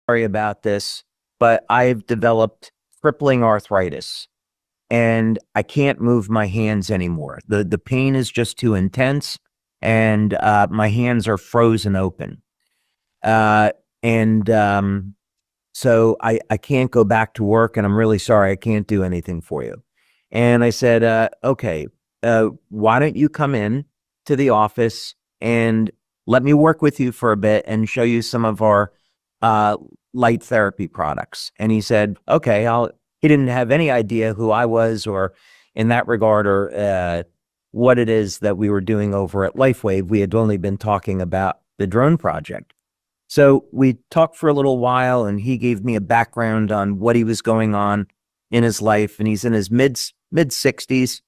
sorry about this, but I've developed crippling arthritis and I can't move my hands anymore. The pain is just too intense and my hands are frozen open. Uh, and so I can't go back to work and I'm really sorry. I can't do anything for you. And I said, okay, why don't you come in to the office and let me work with you for a bit and show you some of our uh, light therapy products. And he said, okay, he didn't have any idea who I was or in that regard or what it is that we were doing over at LifeWave. We had only been talking about the drone project. So we talked for a little while and he gave me a background on what he was going on in his life. And he's in his mid 60s.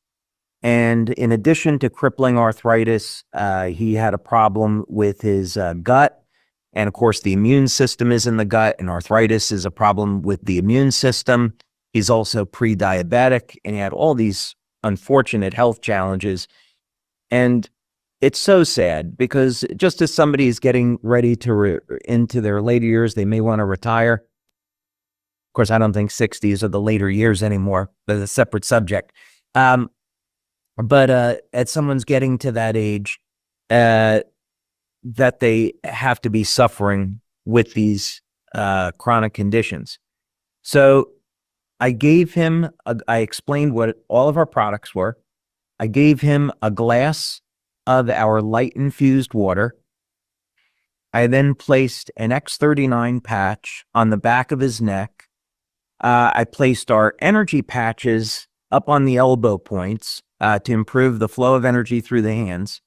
And in addition to crippling arthritis, he had a problem with his gut. And of course, the immune system is in the gut, and arthritis is a problem with the immune system. He's also pre-diabetic, and he had all these unfortunate health challenges. And it's so sad because just as somebody is getting ready to into their later years, they may want to retire. Of course, I don't think 60s are the later years anymore, but it's a separate subject. But as someone's getting to that age, that they have to be suffering with these chronic conditions. So I gave him, I explained what all of our products were. I gave him a glass of our light infused water. I then placed an X39 patch on the back of his neck. I placed our energy patches up on the elbow points to improve the flow of energy through the hands.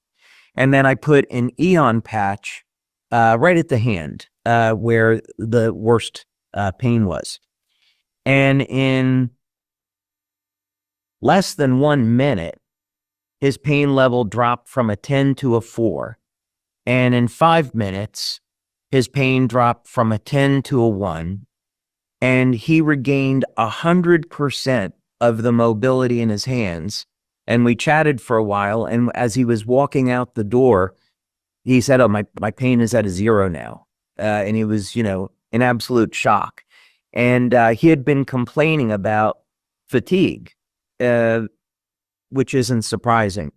And then I put an Eon patch right at the hand where the worst pain was. And in less than 1 minute, his pain level dropped from a 10 to a 4. And in 5 minutes, his pain dropped from a 10 to a 1. And he regained 100% of the mobility in his hands. And we chatted for a while. And as he was walking out the door, he said, oh, my pain is at a 0 now. And he was, in absolute shock. And he had been complaining about fatigue, which isn't surprising.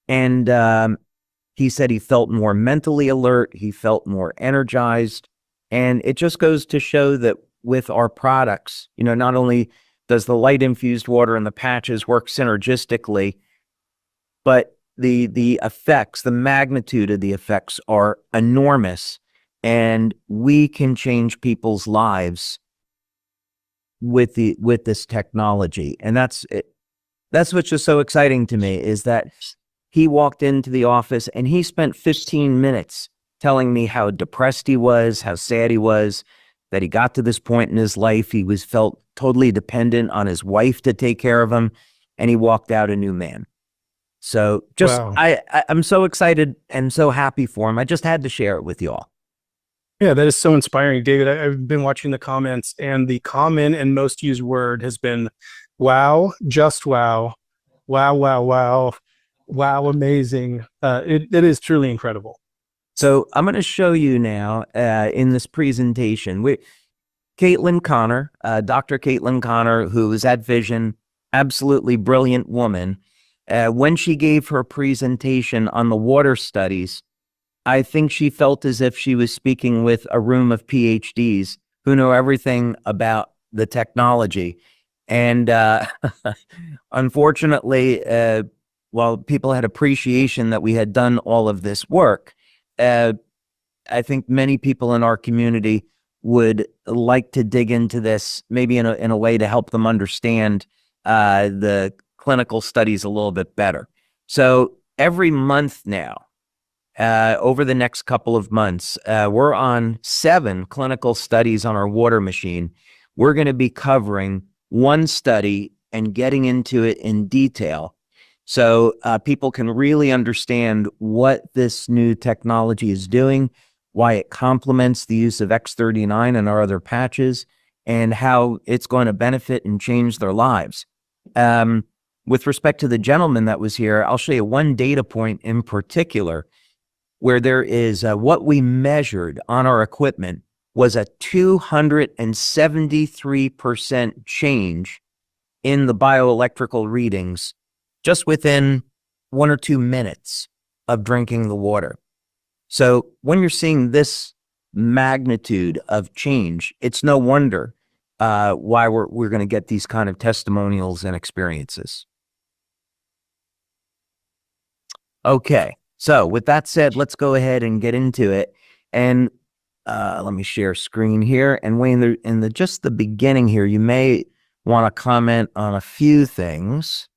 And he said he felt more mentally alert. He felt more energized. And it just goes to show that with our products, not only does the light infused water and the patches work synergistically, but the effects, the magnitude of the effects are enormous, and we can change people's lives with this technology. And that's what's just so exciting to me, is that he walked into the office and he spent 15 minutes telling me how depressed he was, how sad he was, that he got to this point in his life. He felt totally dependent on his wife to take care of him, and he walked out a new man. So just, wow. I'm so excited and so happy for him. I just had to share it with you all. Yeah, that is so inspiring, David. I've been watching the comments, and the common and most used word has been, wow, just wow, wow, wow, wow, wow, amazing. It is truly incredible. So I'm going to show you now in this presentation, Caitlin Connor, Dr. Caitlin Connor, who is at Vision, absolutely brilliant woman. When she gave her presentation on the water studies, I think she felt as if she was speaking with a room of PhDs who know everything about the technology. And unfortunately, while people had appreciation that we had done all of this work, I think many people in our community would like to dig into this, maybe in a way to help them understand the clinical studies a little bit better. So every month now, over the next couple of months, we're on 7 clinical studies on our water machine. We're going to be covering one study and getting into it in detail, so people can really understand what this new technology is doing, why it complements the use of X39 and our other patches, and how it's going to benefit and change their lives. With respect to the gentleman that was here, I'll show you one data point in particular where there is what we measured on our equipment was a 273% change in the bioelectrical readings just within 1 or 2 minutes of drinking the water. So when you're seeing this magnitude of change, it's no wonder why we're going to get these kind of testimonials and experiences. Okay, so with that said, let's go ahead and get into it. And let me share screen here. And Wayne, in just the beginning here, you may want to comment on a few things.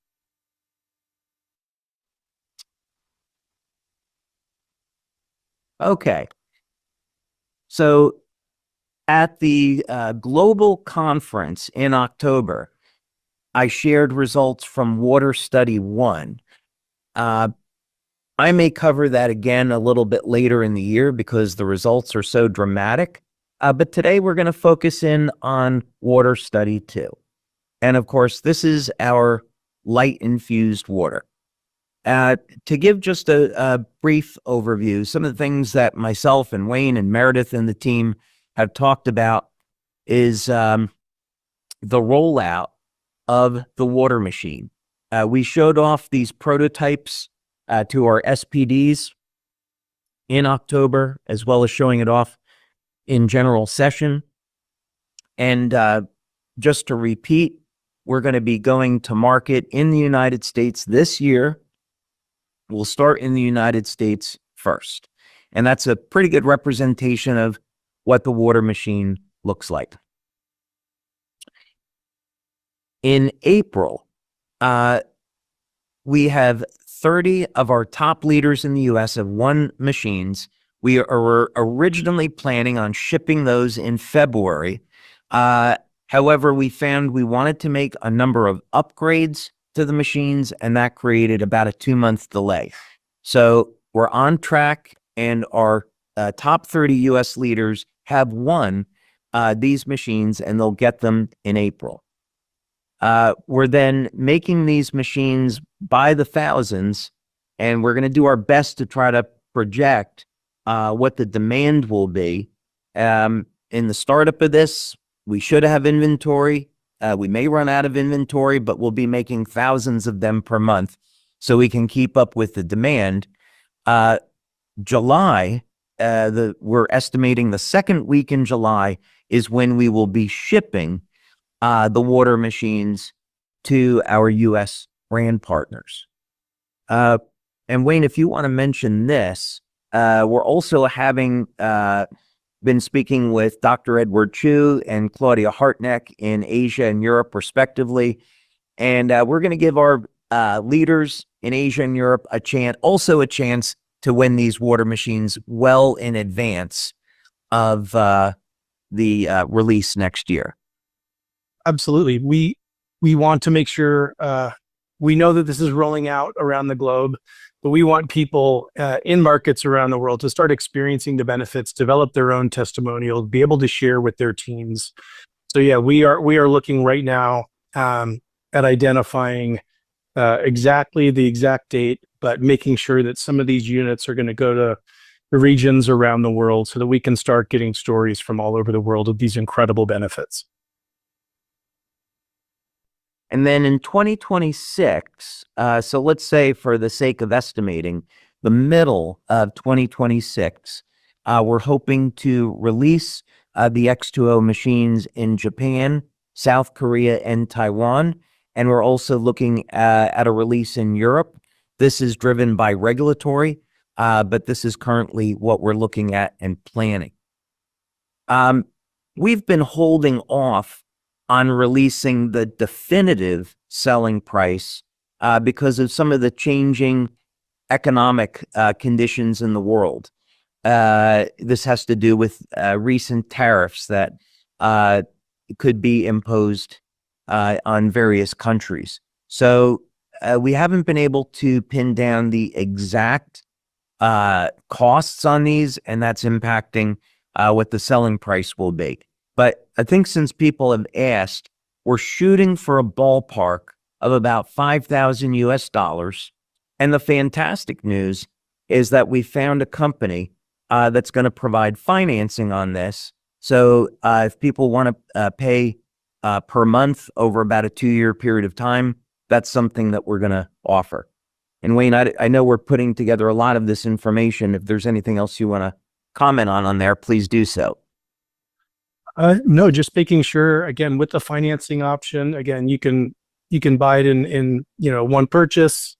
Okay, so at the global conference in October, I shared results from Water Study 1. I may cover that again a little bit later in the year because the results are so dramatic. But today we're going to focus in on Water Study 2. And of course, this is our light infused water. To give just a brief overview, some of the things that myself and Wayne and Meredith and the team have talked about is the rollout of the water machine. We showed off these prototypes to our SPDs in October, as well as showing it off in general session. And just to repeat, we're going to be going to market in the United States this year. We'll start in the United States first. And that's a pretty good representation of what the water machine looks like. In April, we have 30 of our top leaders in the US have won machines. We are originally planning on shipping those in February. However, we found we wanted to make a number of upgrades to the machines, and that created about a 2-month delay. So we're on track, and our top 30 US leaders have won these machines, and they'll get them in April. We're then making these machines by the thousands, and we're going to do our best to try to project what the demand will be. In the startup of this, we should have inventory. We may run out of inventory, but we'll be making thousands of them per month so we can keep up with the demand. July, we're estimating the second week in July is when we will be shipping the water machines to our U.S. brand partners. And Wayne, if you want to mention this, we're also having been speaking with Dr. Edward Chu and Claudia Hartneck in Asia and Europe, respectively. And we're going to give our leaders in Asia and Europe a chance to win these water machines well in advance of the release next year. Absolutely. We want to make sure we know that this is rolling out around the globe, but we want people in markets around the world to start experiencing the benefits, develop their own testimonials, be able to share with their teams. So yeah, we are looking right now at identifying exactly the exact date, but making sure that some of these units are going to go to the regions around the world so that we can start getting stories from all over the world of these incredible benefits. And then in 2026, so let's say for the sake of estimating, the middle of 2026, we're hoping to release the X2O machines in Japan, South Korea, and Taiwan. And we're also looking at a release in Europe. This is driven by regulatory, but this is currently what we're looking at and planning. We've been holding off on releasing the definitive selling price because of some of the changing economic conditions in the world. This has to do with recent tariffs that could be imposed on various countries. So we haven't been able to pin down the exact costs on these, and that's impacting what the selling price will be. But I think since people have asked, we're shooting for a ballpark of about $5,000 US. And the fantastic news is that we found a company that's going to provide financing on this. So if people want to pay per month over about a 2-year period of time, that's something that we're going to offer. And Wayne, I know we're putting together a lot of this information. If there's anything else you want to comment on there, please do so. No, just making sure, again, with the financing option, again, you can buy it in one purchase.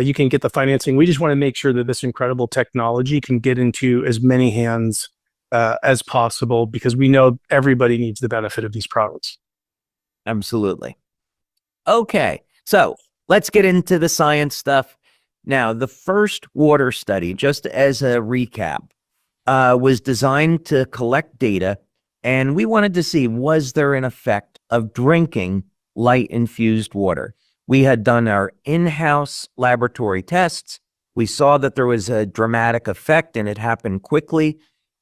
You can get the financing. We just want to make sure that this incredible technology can get into as many hands as possible, because we know everybody needs the benefit of these products. Absolutely. Okay, so let's get into the science stuff. Now, the first water study, just as a recap, was designed to collect data, and we wanted to see, was there an effect of drinking light-infused water? We had done our in-house laboratory tests. We saw that there was a dramatic effect, and it happened quickly,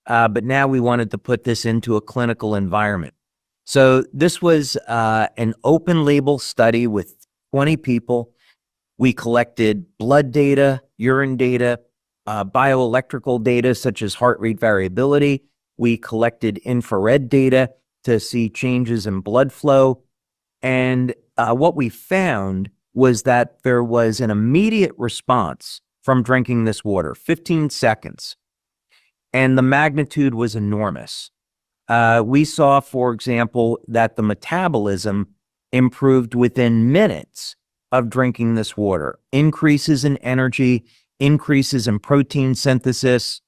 but now we wanted to put this into a clinical environment. So this was an open-label study with 20 people. We collected blood data, urine data, bioelectrical data such as heart rate variability. We collected infrared data to see changes in blood flow. And what we found was that there was an immediate response from drinking this water, 15 seconds. And the magnitude was enormous. We saw, for example, that the metabolism improved within minutes of drinking this water. Increases in energy, increases in protein synthesis,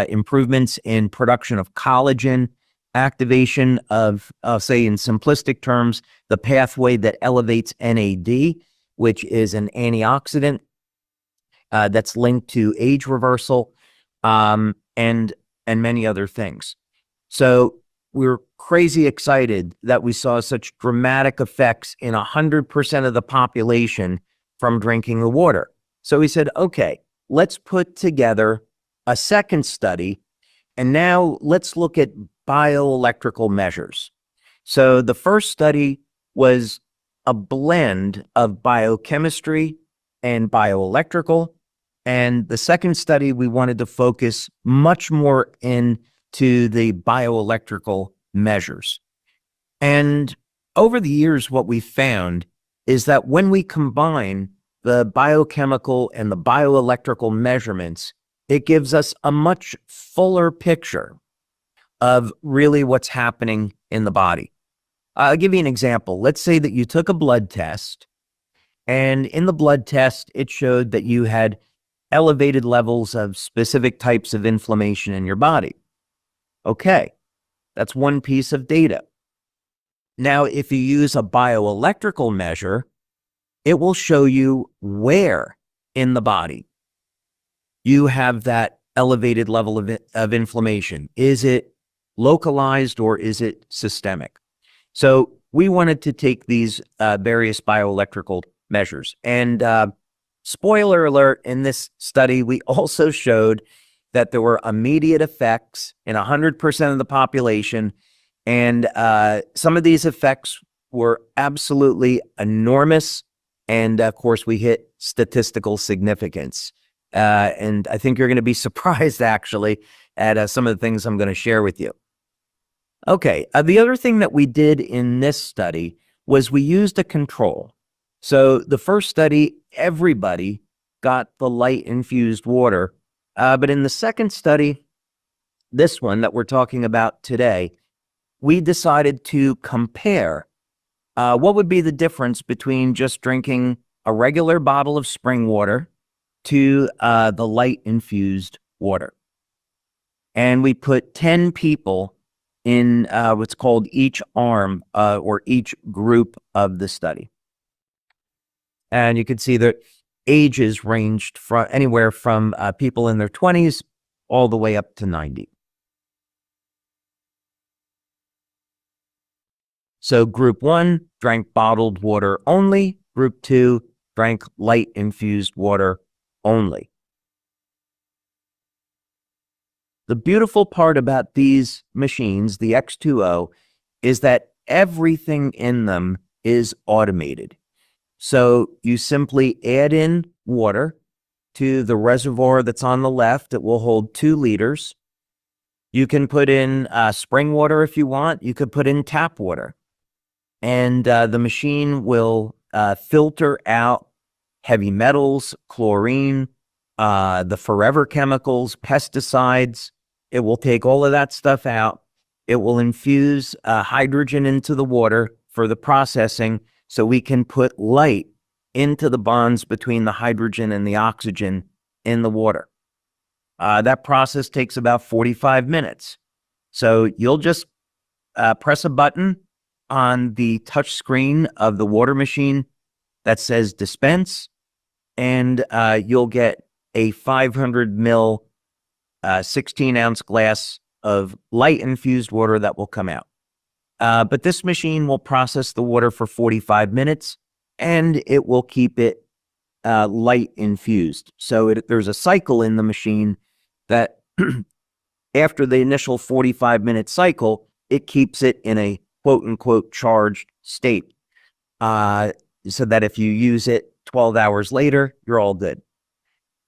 improvements in production of collagen, activation of, say in simplistic terms, the pathway that elevates NAD, which is an antioxidant that's linked to age reversal, and many other things. So we're crazy excited that we saw such dramatic effects in 100% of the population from drinking the water. So we said, okay, let's put together a second study, and now let's look at bioelectrical measures. So the first study was a blend of biochemistry and bioelectrical, and the second study we wanted to focus much more into the bioelectrical measures. And over the years, what we found is that when we combine the biochemical and the bioelectrical measurements, it gives us a much fuller picture of really what's happening in the body. I'll give you an example. Let's say that you took a blood test, and in the blood test, it showed that you had elevated levels of specific types of inflammation in your body. Okay, that's one piece of data. Now, if you use a bioelectrical measure, it will show you where in the body you have that elevated level of inflammation. Is it localized or is it systemic? So we wanted to take these various bioelectrical measures. And spoiler alert, in this study, we also showed that there were immediate effects in 100% of the population. And some of these effects were absolutely enormous. And of course, we hit statistical significance. And I think you're going to be surprised, actually, at some of the things I'm going to share with you. Okay, the other thing that we did in this study was we used a control. So the first study, everybody got the light-infused water. But in the second study, this one that we're talking about today, we decided to compare what would be the difference between just drinking a regular bottle of spring water to the light-infused water. And we put 10 people in what's called each arm or each group of the study. And you can see that ages ranged from anywhere from people in their 20s all the way up to 90. So group 1 drank bottled water only. Group 2 drank light-infused water only. The beautiful part about these machines, the X2O, is that everything in them is automated. So you simply add in water to the reservoir that's on the left. It will hold 2 liters. You can put in spring water if you want. You could put in tap water. And the machine will filter out heavy metals, chlorine, the forever chemicals, pesticides. It will take all of that stuff out. It will infuse hydrogen into the water for the processing so we can put light into the bonds between the hydrogen and the oxygen in the water. That process takes about 45 minutes. So you'll just press a button on the touch screen of the water machine that says dispense, and you'll get a 500 ml 16-ounce glass of light infused water that will come out. But this machine will process the water for 45 minutes and it will keep it light infused. So there's a cycle in the machine that after the initial 45-minute cycle, it keeps it in a quote unquote charged state. So that if you use it 12 hours later, you're all good.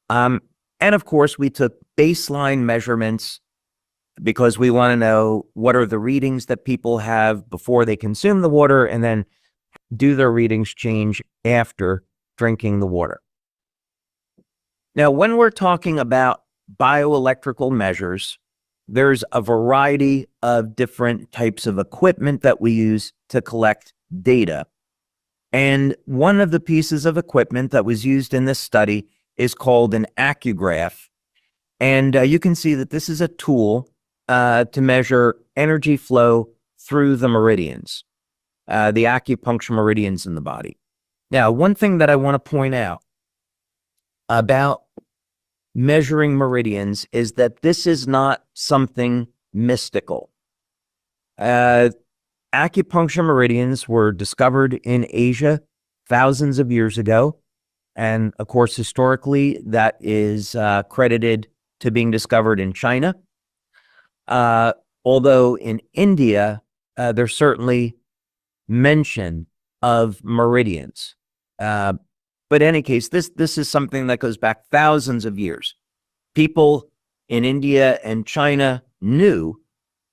And of course, we took baseline measurements because we want to know what are the readings that people have before they consume the water, and then do their readings change after drinking the water. Now, when we're talking about bioelectrical measures, there's a variety of different types of equipment that we use to collect data. And one of the pieces of equipment that was used in this study is called an accugraph. And you can see that this is a tool to measure energy flow through the meridians, the acupuncture meridians in the body. Now, one thing that I want to point out about measuring meridians is that this is not something mystical. Acupuncture meridians were discovered in Asia thousands of years ago. And of course, historically, that is credited to being discovered in China. Although in India, there's certainly mention of meridians. But in any case, this is something that goes back thousands of years. People in India and China knew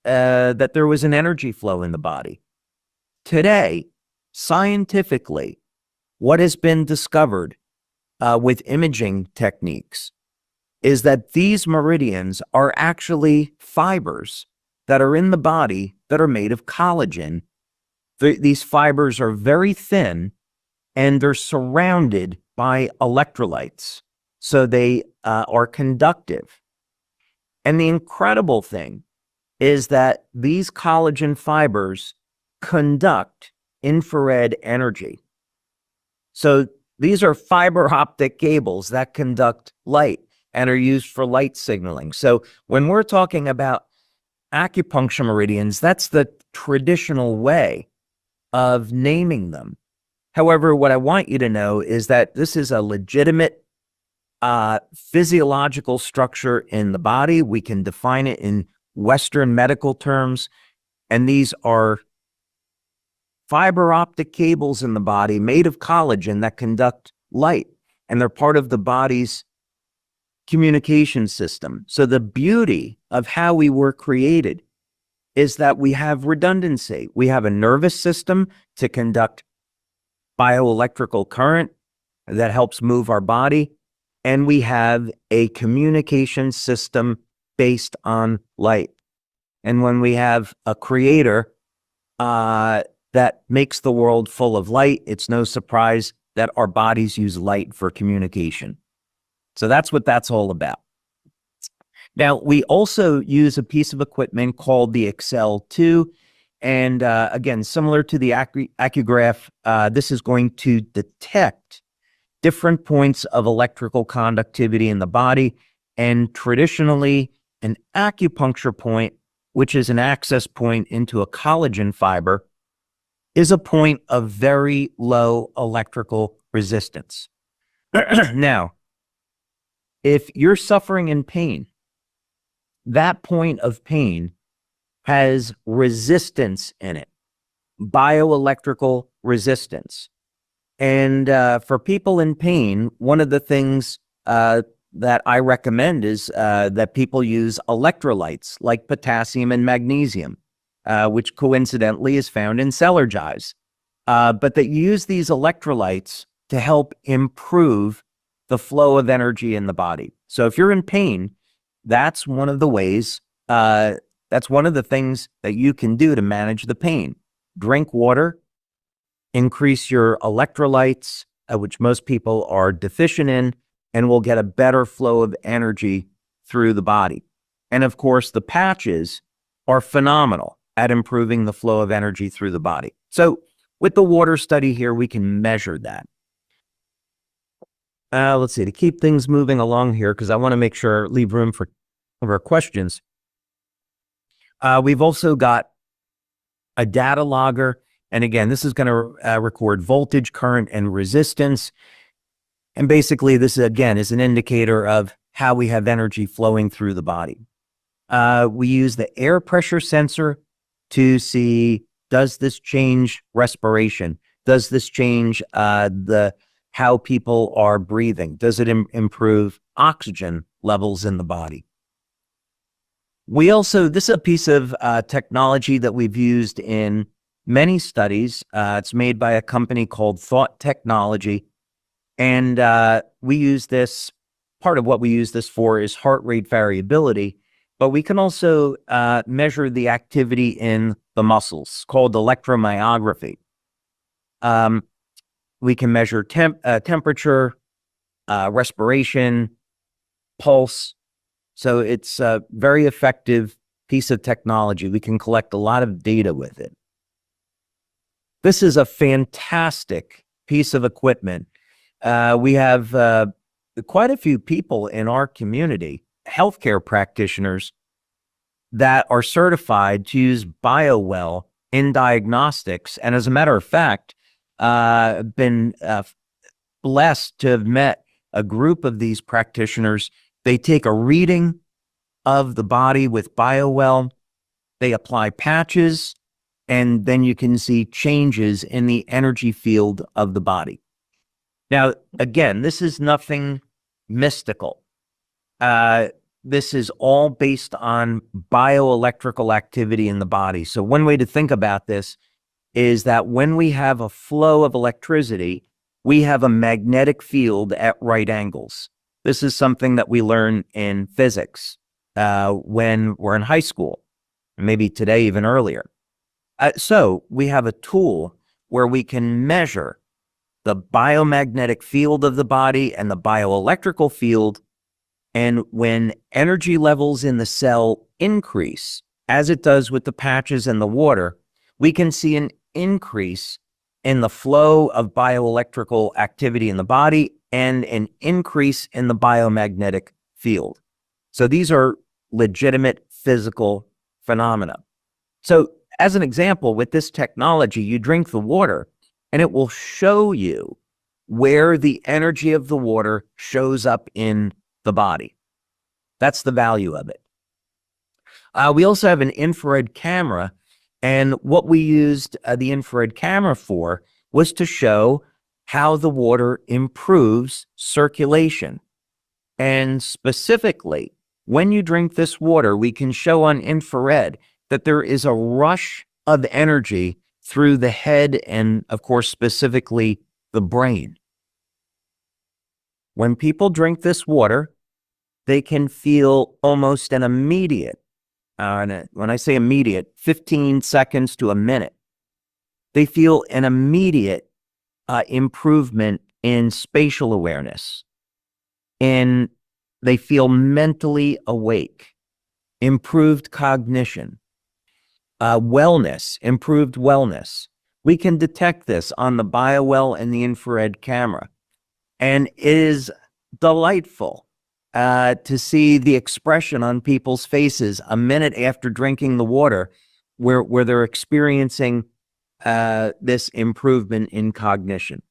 that there was an energy flow in the body. Today, scientifically, what has been discovered with imaging techniques is that these meridians are actually fibers that are in the body that are made of collagen. These fibers are very thin and they're surrounded by electrolytes, so they are conductive. And the incredible thing is that these collagen fibers conduct infrared energy. So these are fiber optic cables that conduct light and are used for light signaling. So when we're talking about acupuncture meridians, that's the traditional way of naming them. However, what I want you to know is that this is a legitimate physiological structure in the body. We can define it in Western medical terms, and these are fiber optic cables in the body made of collagen that conduct light, and they're part of the body's communication system. So the beauty of how we were created is that we have redundancy. We have a nervous system to conduct bioelectrical current that helps move our body, and we have a communication system based on light. And when we have a creator that makes the world full of light, it's no surprise that our bodies use light for communication. So that's what that's all about. Now, we also use a piece of equipment called the X2O. And again, similar to the accugraph, this is going to detect different points of electrical conductivity in the body. And traditionally, an acupuncture point, which is an access point into a collagen fiber, is a point of very low electrical resistance. Now, if you're suffering in pain, that point of pain has resistance in it, bioelectrical resistance. And for people in pain, one of the things that I recommend is that people use electrolytes like potassium and magnesium, which coincidentally is found in Celergize. But that you use these electrolytes to help improve the flow of energy in the body. So if you're in pain, that's one of the ways, that's one of the things that you can do to manage the pain. Drink water, increase your electrolytes, which most people are deficient in, and we'll get a better flow of energy through the body. And of course, the patches are phenomenal at improving the flow of energy through the body. So with the water study here, we can measure that. Let's see, to keep things moving along here, because I want to make sure, leave room for our questions. We've also got a data logger. And again, this is going to record voltage, current, and resistance. And basically, this, again, is an indicator of how we have energy flowing through the body. We use the air pressure sensor to see, does this change respiration? Does this change how people are breathing? Does it improve oxygen levels in the body? We also, this is a piece of technology that we've used in many studies. It's made by a company called Thought Technology. And we use this, part of what we use this for is heart rate variability, but we can also measure the activity in the muscles, called electromyography. We can measure temperature, respiration, pulse. So it's a very effective piece of technology. We can collect a lot of data with it. This is a fantastic piece of equipment. We have quite a few people in our community, healthcare practitioners, that are certified to use BioWell in diagnostics. And as a matter of fact, been blessed to have met a group of these practitioners. They take a reading of the body with BioWell, they apply patches, and then you can see changes in the energy field of the body. Now, again, this is nothing mystical. This is all based on bioelectrical activity in the body. So one way to think about this is that when we have a flow of electricity, we have a magnetic field at right angles. This is something that we learn in physics when we're in high school, maybe today even earlier. So we have a tool where we can measure the biomagnetic field of the body and the bioelectrical field. And when energy levels in the cell increase, as it does with the patches and the water, we can see an increase in the flow of bioelectrical activity in the body and an increase in the biomagnetic field. So these are legitimate physical phenomena. So as an example, with this technology, you drink the water and it will show you where the energy of the water shows up in the body. That's the value of it. We also have an infrared camera, and what we used the infrared camera for was to show how the water improves circulation. And specifically, when you drink this water, we can show on infrared that there is a rush of energy through the head and, of course, specifically the brain. When people drink this water, they can feel almost an immediate, when I say immediate, 15 seconds to a minute, they feel an immediate improvement in spatial awareness. And they feel mentally awake, improved cognition, improved wellness. We can detect this on the BioWell and the infrared camera. And it is delightful to see the expression on people's faces a minute after drinking the water where they're experiencing this improvement in cognition.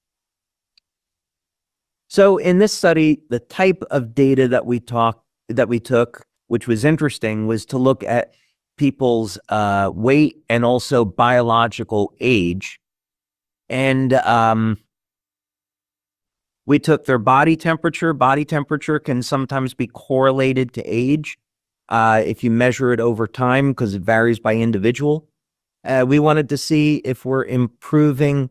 So in this study, the type of data that we took, which was interesting, was to look at people's weight and also biological age. And We took their body temperature. Body temperature can sometimes be correlated to age if you measure it over time because it varies by individual. We wanted to see if we're improving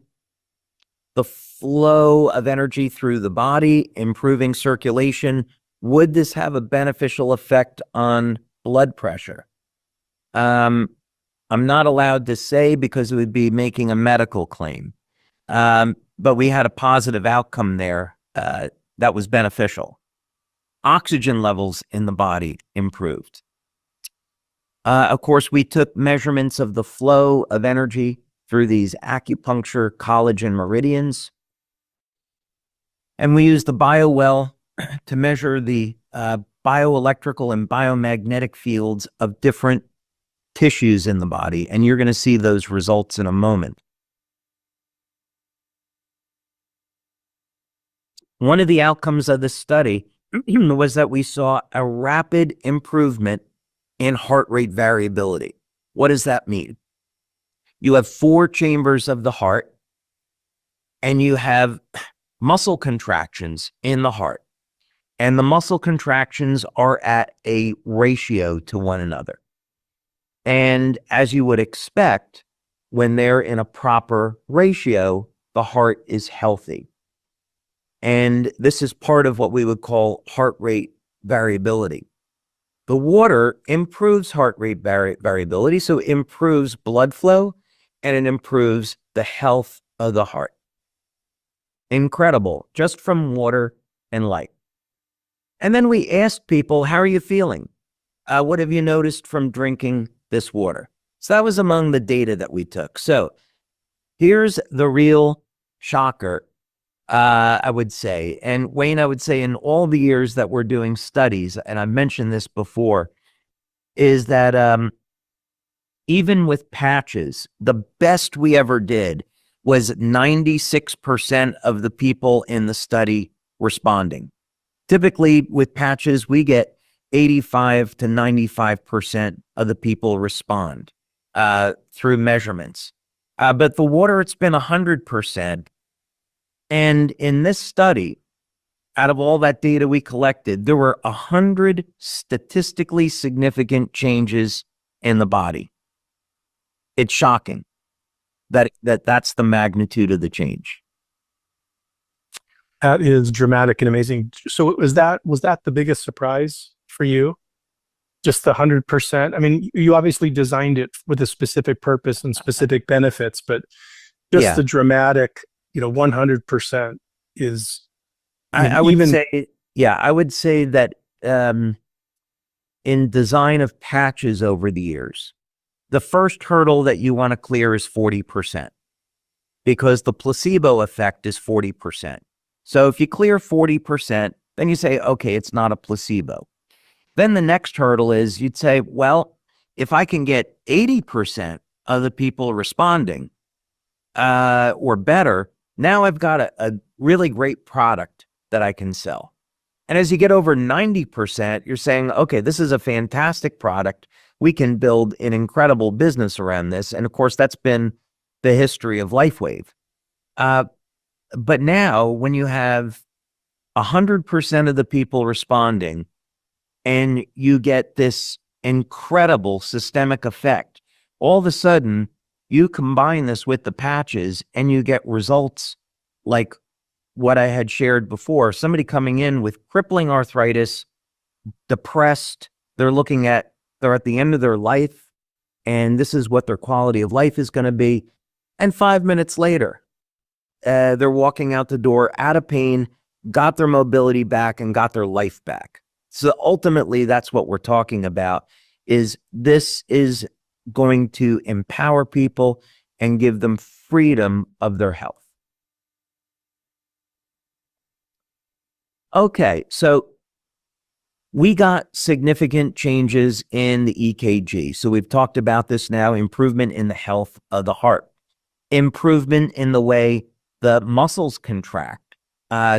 the flow of energy through the body, improving circulation. Would this have a beneficial effect on blood pressure? I'm not allowed to say because it would be making a medical claim. But we had a positive outcome there that was beneficial. Oxygen levels in the body improved. Of course, we took measurements of the flow of energy through these acupuncture collagen meridians. And we used the BioWell to measure the bioelectrical and biomagnetic fields of different tissues in the body. And you're going to see those results in a moment. One of the outcomes of this study was that we saw a rapid improvement in heart rate variability. What does that mean? You have 4 chambers of the heart, and you have muscle contractions in the heart. And the muscle contractions are at a ratio to one another. And as you would expect, when they're in a proper ratio, the heart is healthy. And this is part of what we would call heart rate variability. The water improves heart rate variability, so it improves blood flow and it improves the health of the heart. Incredible, just from water and light. And then we asked people, how are you feeling? What have you noticed from drinking this water? So that was among the data that we took. So here's the real shocker. I would say, and Wayne, I would say in all the years that we're doing studies, and I've mentioned this before, is that even with patches, the best we ever did was 96% of the people in the study responding. Typically with patches, we get 85 to 95% of the people respond through measurements. But the water, it's been 100%. And in this study, out of all that data we collected, there were 100 statistically significant changes in the body. It's shocking that's the magnitude of the change. That is dramatic and amazing. So was that the biggest surprise for you? Just the 100%? I mean, you obviously designed it with a specific purpose and specific benefits, but just the dramatic, 100% is. I would say that in design of patches over the years, the first hurdle that you want to clear is 40%, because the placebo effect is 40%. So if you clear 40%, then you say, okay, it's not a placebo. Then the next hurdle is you'd say, well, if I can get 80% of the people responding or better, now I've got a really great product that I can sell. And as you get over 90%, you're saying, okay, this is a fantastic product. We can build an incredible business around this. And of course, that's been the history of LifeWave. But now when you have 100% of the people responding and you get this incredible systemic effect, all of a sudden you combine this with the patches and you get results like what I had shared before. Somebody coming in with crippling arthritis, depressed, they're at the end of their life, and this is what their quality of life is going to be. And 5 minutes later, they're walking out the door out of pain, got their mobility back, and got their life back. So ultimately, that's what we're talking about, is this is going to empower people and give them freedom of their health. Okay, so we got significant changes in the EKG. So we've talked about this now, improvement in the health of the heart, improvement in the way the muscles contract.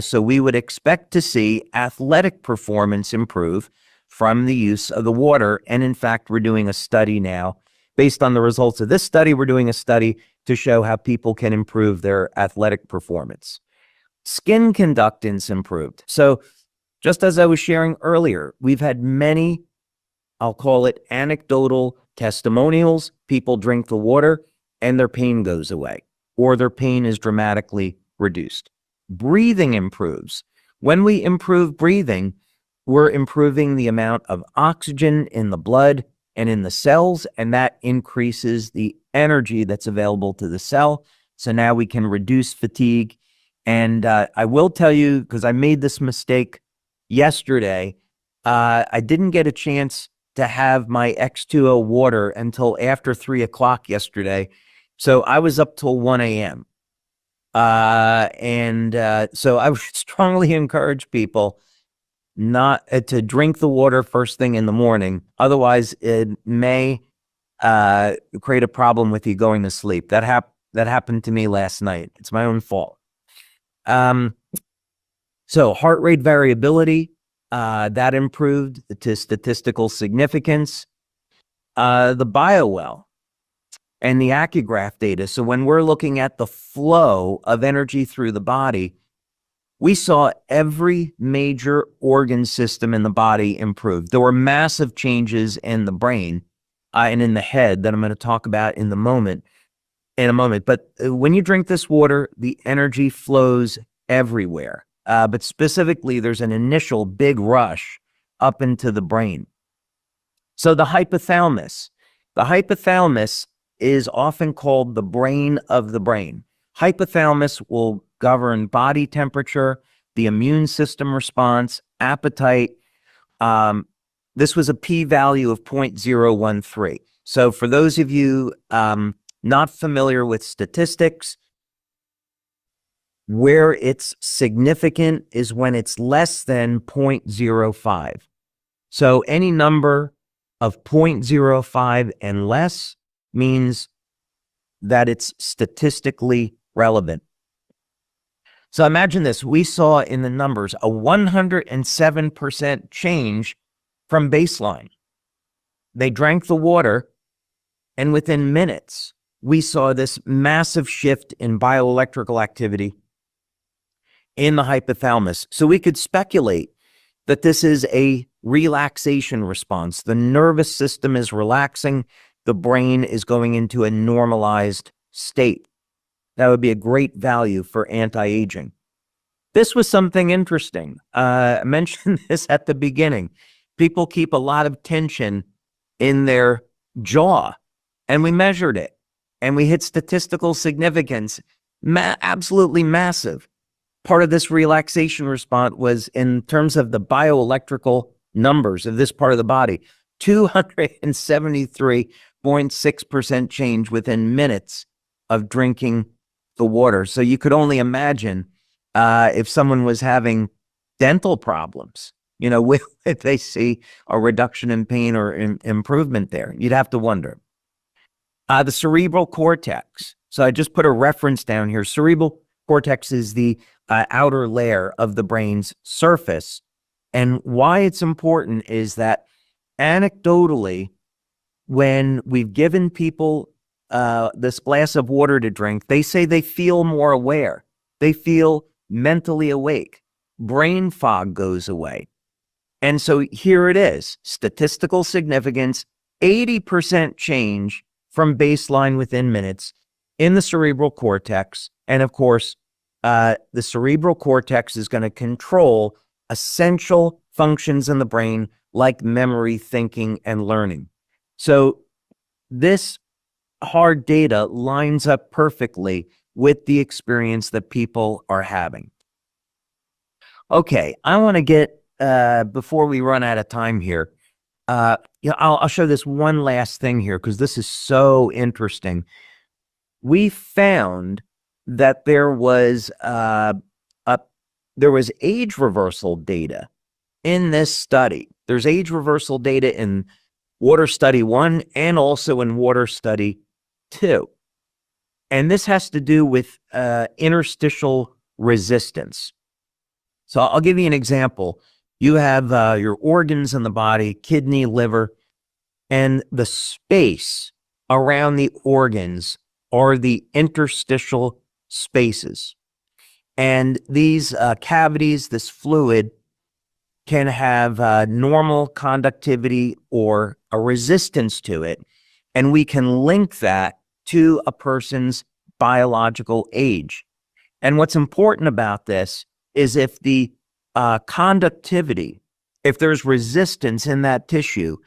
So we would expect to see athletic performance improve from the use of the water. And in fact, we're doing a study now. Based on the results of this study, we're doing a study to show how people can improve their athletic performance. Skin conductance improved. So just as I was sharing earlier, we've had many, I'll call it anecdotal testimonials. People drink the water and their pain goes away, or their pain is dramatically reduced. Breathing improves. When we improve breathing, we're improving the amount of oxygen in the blood and in the cells, and that increases the energy that's available to the cell. So now we can reduce fatigue. And I will tell you, because I made this mistake yesterday, I didn't get a chance to have my X2O water until after 3 o'clock yesterday. So I was up till 1 a.m. So I would strongly encourage people not to drink the water first thing in the morning. Otherwise, it may create a problem with you going to sleep. That happened to me last night. It's my own fault. So heart rate variability, that improved to statistical significance. The BioWell and the Accugraph data. So when we're looking at the flow of energy through the body, we saw every major organ system in the body improve. There were massive changes in the brain and in the head that I'm going to talk about in a moment. But when you drink this water, the energy flows everywhere. But specifically, there's an initial big rush up into the brain. So the hypothalamus is often called the brain of the brain. Hypothalamus will govern body temperature, the immune system response, appetite. This was a p-value of 0.013. So for those of you not familiar with statistics, where it's significant is when it's less than 0.05. So any number of 0.05 and less means that it's statistically relevant. So imagine this. We saw in the numbers a 107% change from baseline. They drank the water, and within minutes, we saw this massive shift in bioelectrical activity in the hypothalamus. So we could speculate that this is a relaxation response. The nervous system is relaxing. The brain is going into a normalized state. That would be a great value for anti-aging. This was something interesting. I mentioned this at the beginning. People keep a lot of tension in their jaw, and we measured it, and we hit statistical significance, absolutely massive. Part of this relaxation response was in terms of the bioelectrical numbers of this part of the body, 273.6% change within minutes of drinking the water. So you could only imagine if someone was having dental problems, if they see a reduction in pain or improvement there, you'd have to wonder. The cerebral cortex. So I just put a reference down here. Cerebral cortex is the outer layer of the brain's surface. And why it's important is that anecdotally, when we've given people this glass of water to drink, they say they feel more aware. They feel mentally awake. Brain fog goes away. And so here it is, statistical significance, 80% change from baseline within minutes in the cerebral cortex. And of course, the cerebral cortex is going to control essential functions in the brain like memory, thinking, and learning. So this hard data lines up perfectly with the experience that people are having. Okay, I want to get, before we run out of time here, I'll show this one last thing here because this is so interesting. We found that there was age reversal data in this study. There's age reversal data in Water Study 1 and also in Water Study 2. And this has to do with interstitial resistance. So I'll give you an example. You have your organs in the body, kidney, liver, and the space around the organs are the interstitial spaces. And these cavities, this fluid, can have normal conductivity or a resistance to it. And we can link that to a person's biological age. And what's important about this is if the conductivity, if there's resistance in that tissue,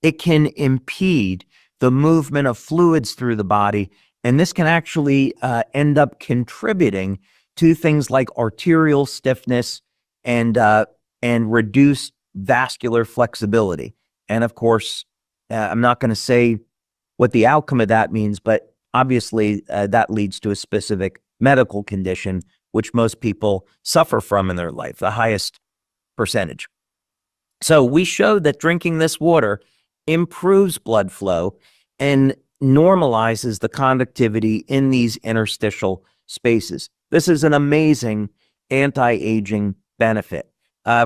it can impede the movement of fluids through the body. And this can actually end up contributing to things like arterial stiffness and reduced vascular flexibility. And of course, I'm not going to say what the outcome of that means, but obviously that leads to a specific medical condition, which most people suffer from in their life, the highest percentage. So we showed that drinking this water improves blood flow and normalizes the conductivity in these interstitial spaces. This is an amazing anti-aging benefit.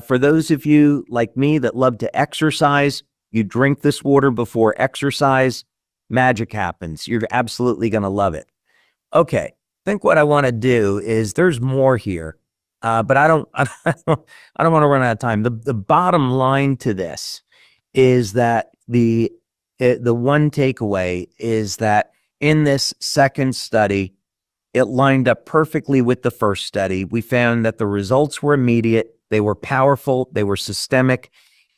For those of you like me that love to exercise, you drink this water before exercise, magic happens. You're absolutely going to love it. Okay, I think what I want to do is there's more here, but I don't want to run out of time. The bottom line to this is that the one takeaway is that in this second study, it lined up perfectly with the first study. We found that the results were immediate, they were powerful, they were systemic,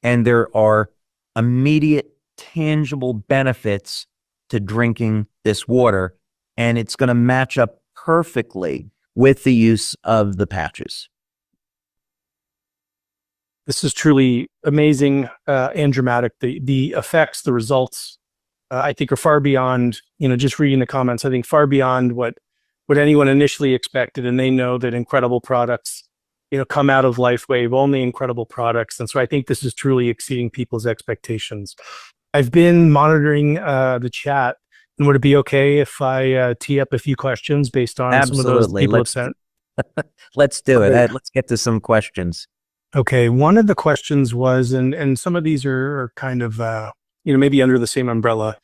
and there are immediate, tangible benefits to drinking this water, and it's going to match up perfectly with the use of the patches. This is truly amazing and dramatic. The effects, the results, I think are far beyond, just reading the comments, I think far beyond what anyone initially expected. And they know that incredible products, come out of LifeWave, only incredible products. And so I think this is truly exceeding people's expectations. I've been monitoring the chat, and would it be okay if I tee up a few questions based on some of those people have sent? Let's do it. Let's get to some questions. Okay, one of the questions was, and some of these are kind of, maybe under the same umbrella,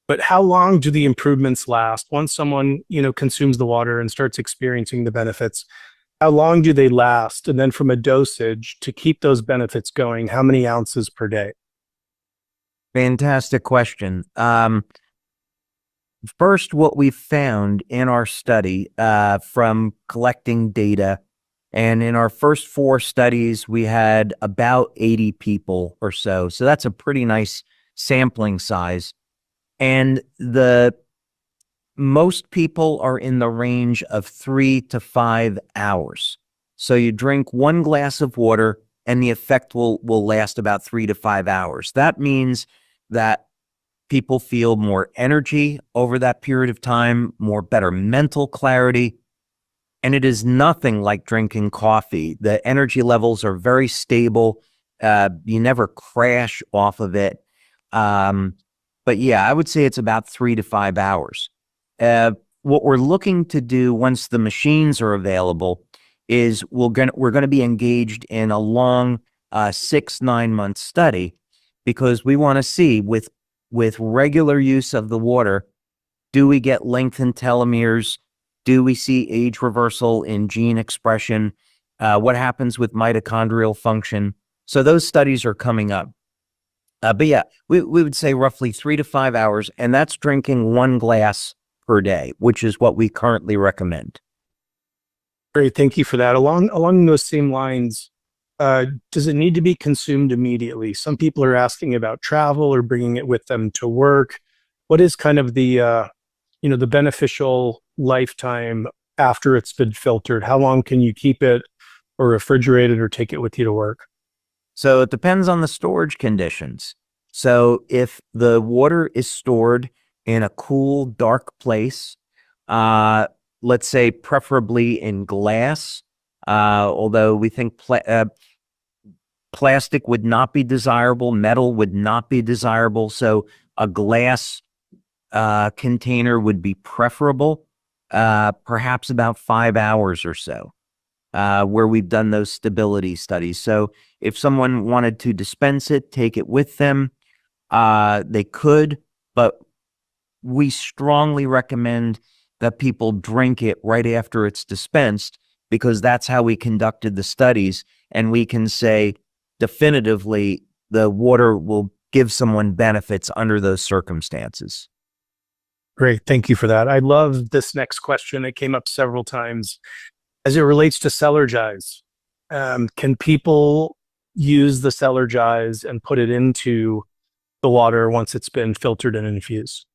but how long do the improvements last once someone, consumes the water and starts experiencing the benefits? How long do they last? And then from a dosage to keep those benefits going, how many ounces per day? Fantastic question. First, what we found in our study from collecting data, and in our first 4 studies, we had about 80 people or so. So that's a pretty nice sampling size. And most people are in the range of 3 to 5 hours. So you drink 1 glass of water and the effect will last about 3 to 5 hours. That means that people feel more energy over that period of time, better mental clarity. And it is nothing like drinking coffee. The energy levels are very stable. You never crash off of it. But yeah, I would say it's about 3 to 5 hours. What we're looking to do once the machines are available is we're going to be engaged in a long 6-9 month study, because we want to see with regular use of the water, do we get lengthened telomeres? Do we see age reversal in gene expression? What happens with mitochondrial function? So those studies are coming up. But yeah, we would say roughly 3 to 5 hours, and that's drinking 1 glass per day, which is what we currently recommend. Great, thank you for that. Along those same lines, does it need to be consumed immediately? Some people are asking about travel or bringing it with them to work. What is kind of the the beneficial lifetime after it's been filtered? How long can you keep it or refrigerate it or take it with you to work? So it depends on the storage conditions. So if the water is stored in a cool, dark place, let's say preferably in glass, although we think plastic would not be desirable, metal would not be desirable. So a glass container would be preferable, perhaps about 5 hours or so, where we've done those stability studies. So if someone wanted to dispense it, take it with them, they could, but we strongly recommend that people drink it right after it's dispensed, because that's how we conducted the studies. And we can say definitively the water will give someone benefits under those circumstances. Great. Thank you for that. I love this next question. It came up several times as it relates to Celergize. Can people use the Celergize and put it into the water once it's been filtered and infused?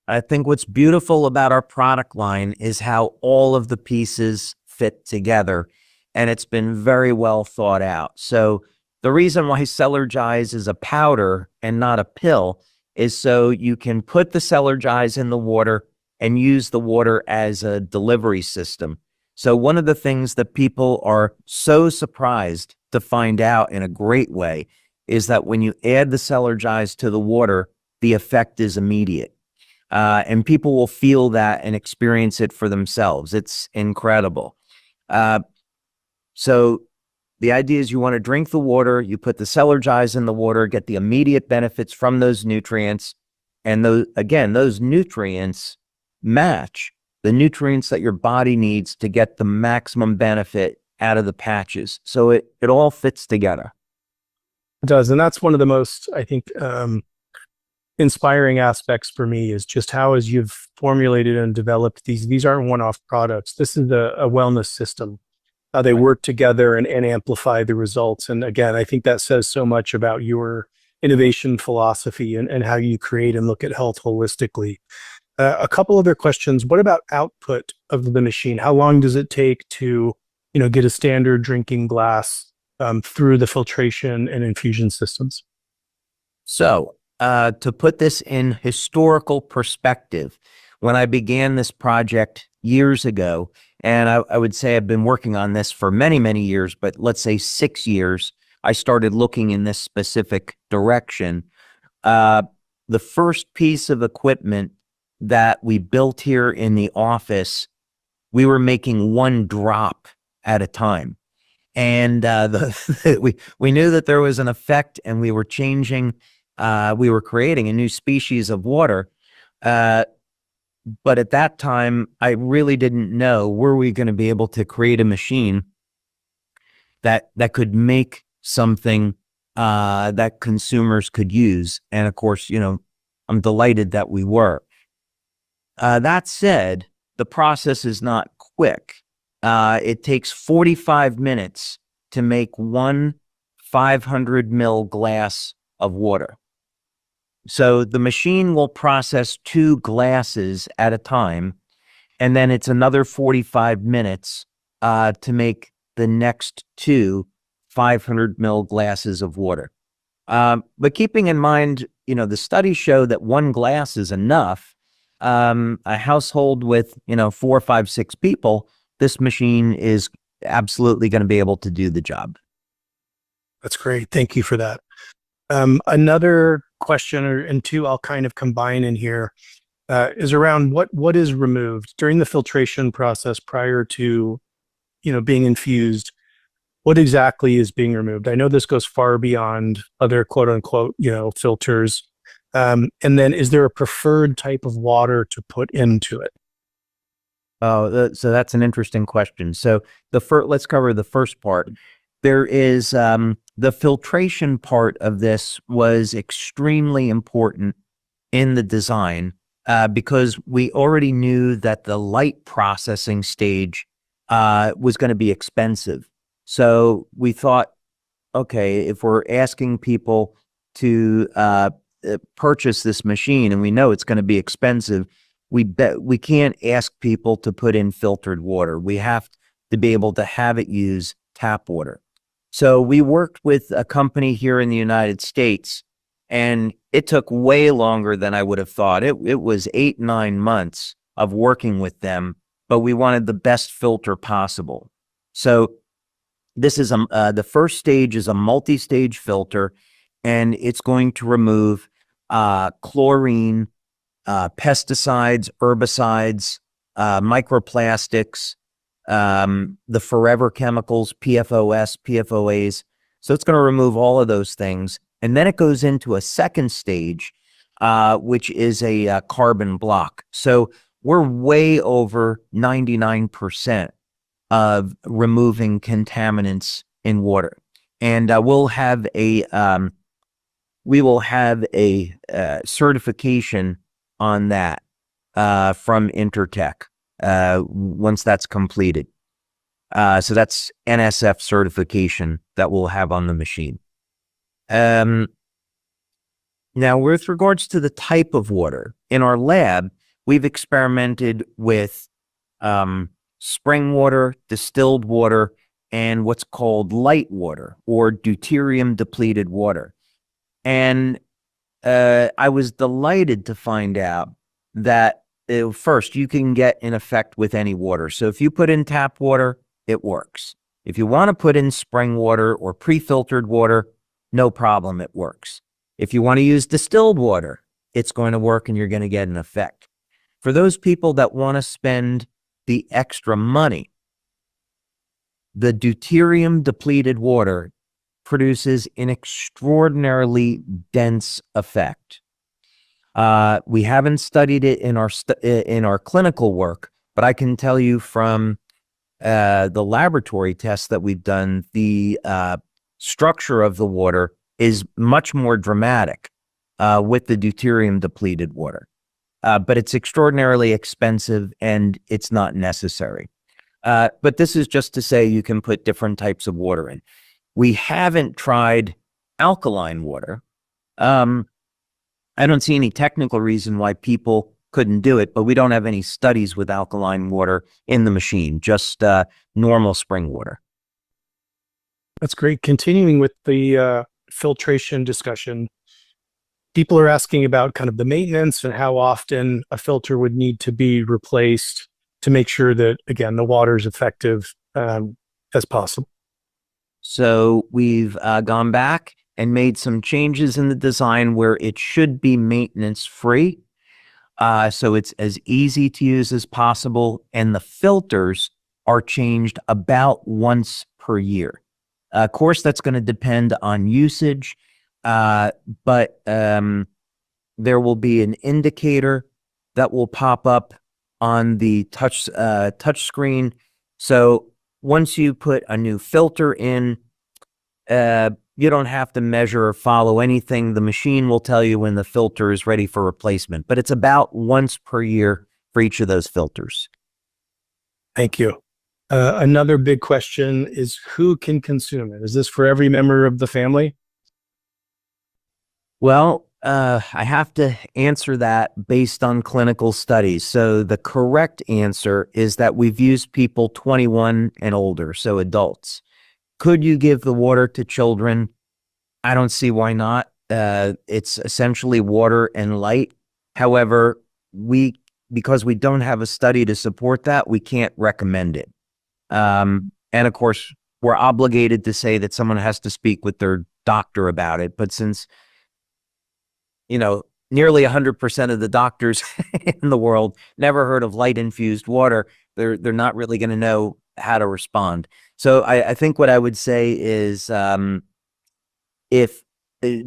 I think what's beautiful about our product line is how all of the pieces fit together, and it's been very well thought out. So the reason why Celergize is a powder and not a pill is so you can put the Celergize in the water and use the water as a delivery system. So one of the things that people are so surprised to find out in a great way is that when you add the Celergize to the water, the effect is immediate. And people will feel that and experience it for themselves. It's incredible. So the idea is you want to drink the water, you put the Celergize in the water, get the immediate benefits from those nutrients. And those nutrients match the nutrients that your body needs to get the maximum benefit out of the patches. So it all fits together. It does. And that's one of the most, I think, inspiring aspects for me is just how, as you've formulated and developed these aren't one-off products. This is a wellness system. They work together and amplify the results. And again, I think that says so much about your innovation philosophy and how you create and look at health holistically. A couple other questions. What about output of the machine? How long does it take to, get a standard drinking glass through the filtration and infusion systems? So to put this in historical perspective, when I began this project years ago, and I would say I've been working on this for many, many years, but let's say 6 years, I started looking in this specific direction. The first piece of equipment that we built here in the office, we were making 1 drop at a time. And we knew that there was an effect, and we were changing, we were creating a new species of water. But at that time, I really didn't know, were we going to be able to create a machine that could make something that consumers could use. And of course, I'm delighted that we were. That said, the process is not quick. It takes 45 minutes to make 1 500 ml glass of water. So the machine will process 2 glasses at a time, and then it's another 45 minutes to make the next 2 500 ml glasses of water. But keeping in mind, the studies show that 1 glass is enough. A household with, 4, 5, 6 people, this machine is absolutely going to be able to do the job. That's great. Thank you for that. Another question, and 2 I'll kind of combine in here, is around what is removed during the filtration process prior to, being infused. What exactly is being removed? I know this goes far beyond other quote unquote, filters. And then is there a preferred type of water to put into it? Oh, so that's an interesting question. So let's cover the first part. There is the filtration part of this was extremely important in the design because we already knew that the light processing stage was going to be expensive. So we thought, okay, if we're asking people to purchase this machine and we know it's going to be expensive, we can't ask people to put in filtered water. We have to be able to have it use tap water. So we worked with a company here in the United States, and it took way longer than I would have thought. It was 8, 9 months of working with them, but we wanted the best filter possible. So this is the first stage is a multi-stage filter, and it's going to remove chlorine, pesticides, herbicides, microplastics, the forever chemicals, PFOS, PFOAs. So it's going to remove all of those things. And then it goes into a second stage, which is a carbon block. So we're way over 99% of removing contaminants in water. And we will have a certification on that from Intertech once that's completed. So that's NSF certification that we'll have on the machine. Now, with regards to the type of water, in our lab, we've experimented with spring water, distilled water, and what's called light water or deuterium depleted water. And I was delighted to find out that first, you can get in effect with any water. So if you put in tap water, it works. If you want to put in spring water or pre-filtered water, no problem, it works. If you want to use distilled water, it's going to work and you're going to get an effect. For those people that want to spend the extra money, the deuterium depleted water produces an extraordinarily dense effect. We haven't studied it in our clinical work, but I can tell you from the laboratory tests that we've done, the structure of the water is much more dramatic with the deuterium depleted water. But it's extraordinarily expensive and it's not necessary. But this is just to say you can put different types of water in. We haven't tried alkaline water. I don't see any technical reason why people couldn't do it, but we don't have any studies with alkaline water in the machine, just normal spring water. That's great. Continuing with the filtration discussion, people are asking about kind of the maintenance and how often a filter would need to be replaced to make sure that, again, the water is effective as possible. So we've gone back and made some changes in the design where it should be maintenance free. So it's as easy to use as possible. And the filters are changed about once per year. Of course, that's going to depend on usage, but there will be an indicator that will pop up on the touch screen. So once you put a new filter in, you don't have to measure or follow anything. The machine will tell you when the filter is ready for replacement, but it's about once per year for each of those filters. Thank you. Another big question is who can consume it? Is this for every member of the family? Well, I have to answer that based on clinical studies. So the correct answer is that we've used people 21 and older, so adults. Could you give the water to children? I don't see why not. It's essentially water and light. However, because we don't have a study to support that, we can't recommend it. And of course, we're obligated to say that someone has to speak with their doctor about it. But since, nearly 100% of the doctors in the world never heard of light infused water, they're not really going to know how to respond. So I think what I would say is if,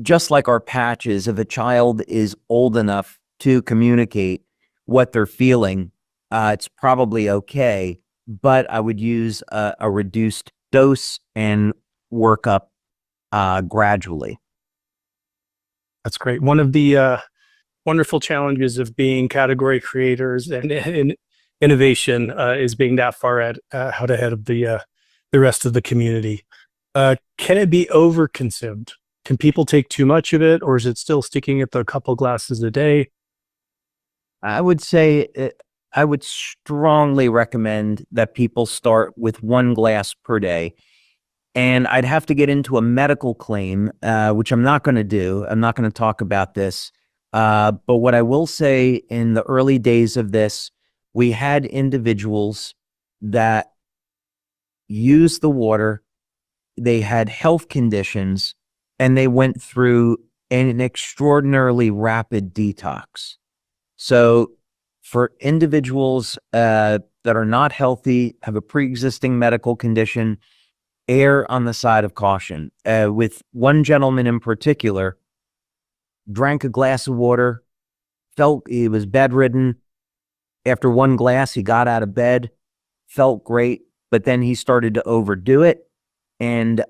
just like our patches, if a child is old enough to communicate what they're feeling, it's probably okay, but I would use a reduced dose and work up gradually. That's great. One of the wonderful challenges of being category creators and in innovation is being that far out ahead of the rest of the community. Can it be overconsumed? Can people take too much of it, or is it still sticking at the couple glasses a day? I would say I would strongly recommend that people start with 1 glass per day. And I'd have to get into a medical claim, which I'm not going to do. I'm not going to talk about this. But what I will say, in the early days of this, we had individuals that used the water, they had health conditions, and they went through an extraordinarily rapid detox. So for individuals that are not healthy, have a pre-existing medical condition, err on the side of caution. With one gentleman in particular, drank a glass of water, felt he was bedridden. After 1 glass, he got out of bed, felt great, but then he started to overdo it, and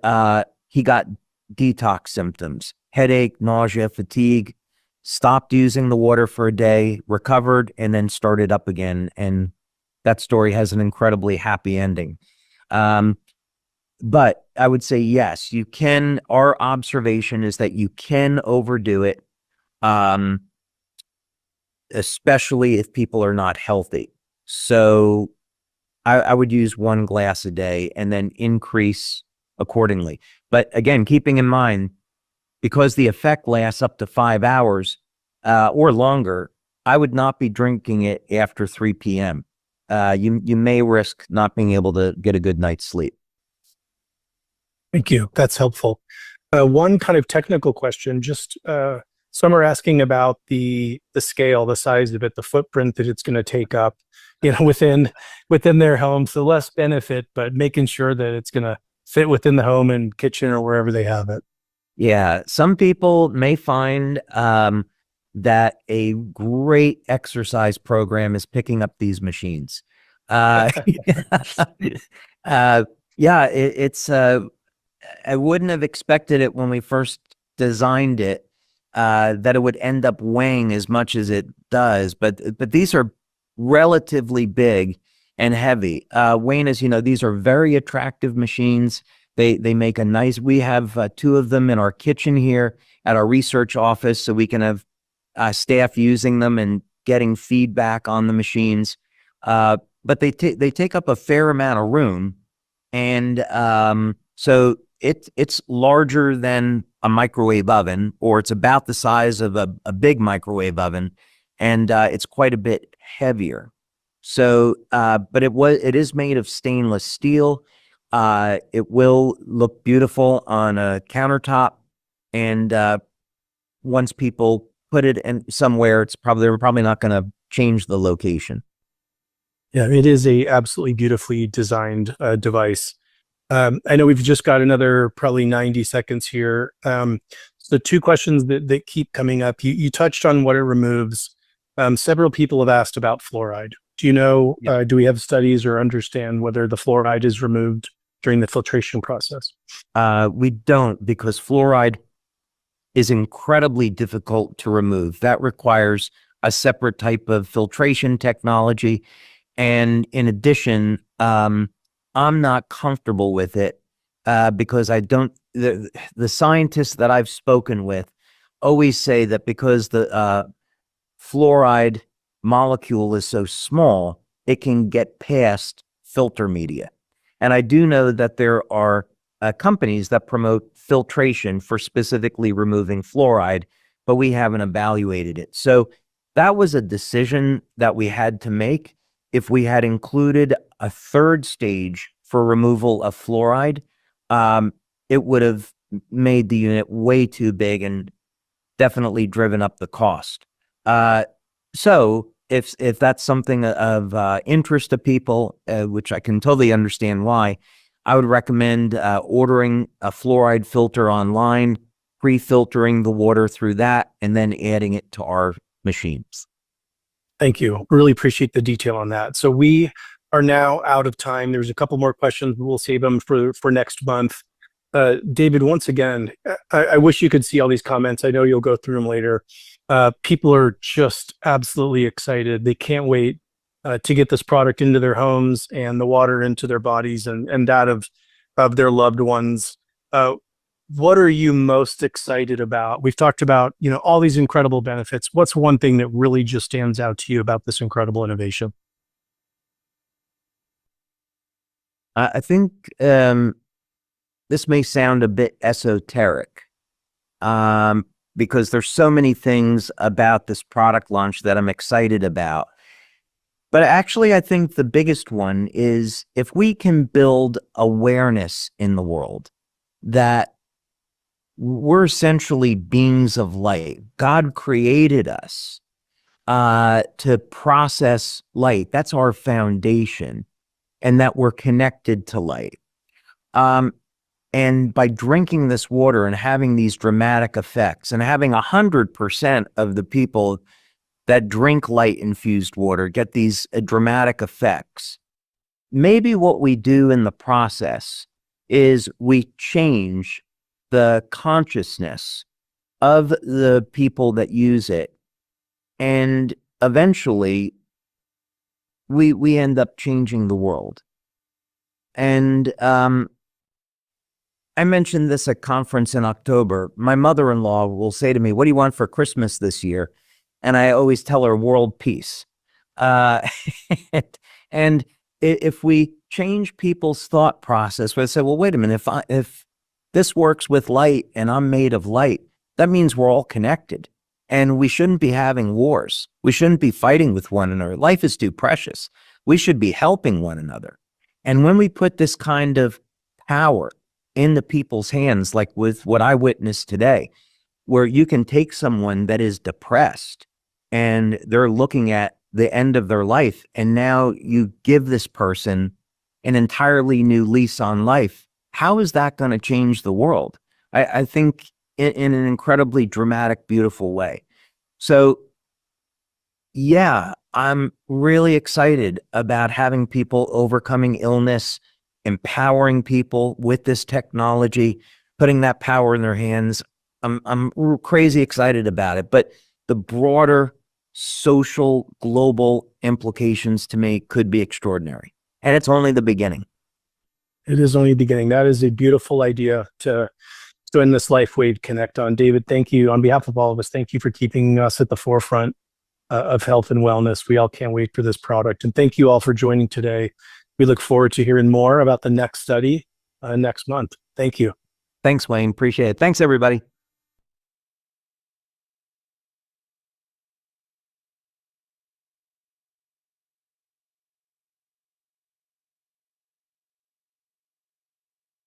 he got detox symptoms, headache, nausea, fatigue, stopped using the water for a day, recovered, and then started up again. And that story has an incredibly happy ending. But I would say, yes, you can. Our observation is that you can overdo it, especially if people are not healthy. So I would use 1 glass a day and then increase accordingly. But again, keeping in mind, because the effect lasts up to 5 hours or longer, I would not be drinking it after 3 p.m. You may risk not being able to get a good night's sleep. Thank you. That's helpful. One kind of technical question, just some are asking about the scale, the size of it, the footprint that it's going to take up, within their home. So less benefit, but making sure that it's going to fit within the home and kitchen or wherever they have it. Yeah, some people may find that a great exercise program is picking up these machines. Yeah, it's I wouldn't have expected it when we first designed it, that it would end up weighing as much as it does, but these are relatively big and heavy. Wayne, as you know, these are very attractive machines. They make a nice. We have 2 of them in our kitchen here at our research office, so we can have staff using them and getting feedback on the machines. But they take up a fair amount of room, and so it's larger than a microwave oven, or it's about the size of a big microwave oven, and it's quite a bit heavier. So, but it is made of stainless steel. It will look beautiful on a countertop, and once people put it in somewhere, they're probably not going to change the location. Yeah, it is a absolutely beautifully designed device. I know we've just got another probably 90 seconds here. So 2 questions that keep coming up. You touched on what it removes. Several people have asked about fluoride. Do you know, Yeah. do we have studies or understand whether the fluoride is removed during the filtration process? We don't, because fluoride is incredibly difficult to remove. That requires a separate type of filtration technology. And in addition, I'm not comfortable with it because I don't, the scientists that I've spoken with always say that because the fluoride molecule is so small, it can get past filter media. And I do know that there are companies that promote filtration for specifically removing fluoride, but we haven't evaluated it. So that was a decision that we had to make. If we had included a 3rd stage for removal of fluoride, it would have made the unit way too big and definitely driven up the cost. So if that's something of interest to people, which I can totally understand why, I would recommend ordering a fluoride filter online, pre-filtering the water through that, and then adding it to our machines. Thank you. Really appreciate the detail on that. So we are now out of time. There's a couple more questions, but we'll save them for next month. David, once again, I wish you could see all these comments. I know you'll go through them later. People are just absolutely excited. They can't wait to get this product into their homes and the water into their bodies and that of their loved ones. What are you most excited about? We've talked about, all these incredible benefits. What's one thing that really just stands out to you about this incredible innovation? I think this may sound a bit esoteric because there's so many things about this product launch that I'm excited about. But actually, I think the biggest one is if we can build awareness in the world that we're essentially beings of light. God created us to process light. That's our foundation, and that we're connected to light. And by drinking this water and having these dramatic effects, and having 100% of the people that drink light infused water get these dramatic effects, maybe what we do in the process is we change the consciousness of the people that use it, and eventually we end up changing the world. And I mentioned this at conference in October. My mother-in-law will say to me, "What do you want for Christmas this year?" And I always tell her world peace. Uh, and if we change people's thought process, we say, well, wait a minute, if this works with light and I'm made of light, that means we're all connected. And we shouldn't be having wars. We shouldn't be fighting with one another. Life is too precious. We should be helping one another. And when we put this kind of power into people's hands, like with what I witnessed today, where you can take someone that is depressed and they're looking at the end of their life, and now you give this person an entirely new lease on life, how is that going to change the world? I think in an incredibly dramatic, beautiful way. So, yeah, I'm really excited about having people overcoming illness, empowering people with this technology, putting that power in their hands. I'm crazy excited about it, but the broader social global implications to me could be extraordinary. And it's only the beginning. It is only the beginning. That is a beautiful idea to end this Life Wave Connect on. David, thank you. On behalf of all of us, thank you for keeping us at the forefront of health and wellness. We all can't wait for this product. And thank you all for joining today. We look forward to hearing more about the next study next month. Thank you. Thanks, Wayne. Appreciate it. Thanks, everybody.